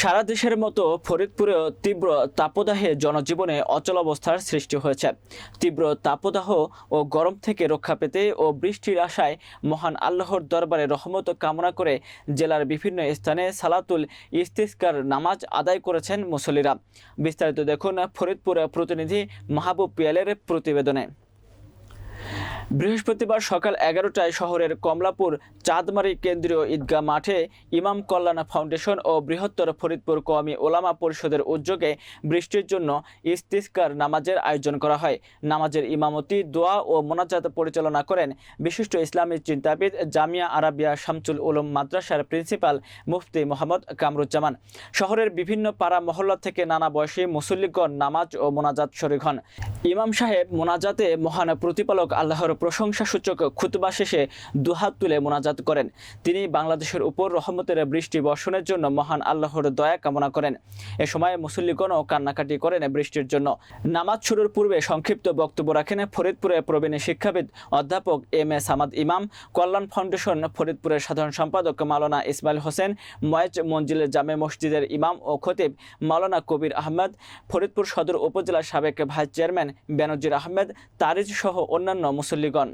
সারা দেশের মতো ফরিদপুরেও তীব্র তাপদাহে জনজীবনে অচলাবস্থার সৃষ্টি হয়েছে। তীব্র তাপদাহ ও গরম থেকে রক্ষা পেতে ও বৃষ্টির আশায় মহান আল্লাহর দরবারে রহমত কামনা করে জেলার বিভিন্ন স্থানে সালাতুল ইস্তিসকার নামাজ আদায় করেছেন মুসল্লিরা। বিস্তারিত দেখুন ফরিদপুর প্রতিনিধি মাহবুব পিয়ালের প্রতিবেদনে। বৃহস্পতিবার সকাল 11টায় শহরের কমলাপুর চাঁদমারি কেন্দ্রীয় ঈদগাহ মাঠে ইমাম কল্যাণ ফাউন্ডেশন ও বৃহত্তর ফরিদপুর কওমি ওলামা পরিষদের উদ্যোগে বৃষ্টির জন্য ইস্তিসকার নামাজের আয়োজন করা হয়। নামাজের ইমামতি, দোয়া ও মোনাজাত পরিচালনা করেন বিশিষ্ট ইসলামী চিন্তাবিদ, জামিয়া আরাবিয়া শামসুল উলুম মাদ্রাসার প্রিন্সিপাল মুফতি মোহাম্মদ কামরুজ্জামান। শহরের বিভিন্ন পাড়া মহল্লা থেকে নানা বয়সী মুসল্লিগণ নামাজ ও মোনাজাত শরীক হন। ইমাম সাহেব মোনাজাতে মহান প্রতিপালক আল্লাহর প্রশংসাসূচক খুতবা শেষে দুহাত তুলে মোনাজাত করেন। তিনি বাংলাদেশের উপর রহমতের বৃষ্টি বর্ষণের জন্য মহান আল্লাহর দয়া কামনা করেন। এ সময় মুসল্লিগণও কান্নাকাটি করেন বৃষ্টির জন্য। নামাজ শুরুর পূর্বে সংক্ষিপ্ত বক্তব্য রাখেন ফরিদপুরের প্রবীণ শিক্ষাবিদ অধ্যাপক এম.এ. সামাদ ইমাম, কল্যাণ ফাউন্ডেশন ফরিদপুরের সাধারণ সম্পাদক মাওলানা ইসমাইল হোসেন, ময়েজ মঞ্জিল জামে মসজিদের ইমাম ও খতিব মাওলানা কবির আহমেদ, ফরিদপুর সদর উপজেলার সাবেক ভাইস চেয়ারম্যান বেনজির আহমেদ, তারিজ সহ অন্যান্য মুসল্লিগণ।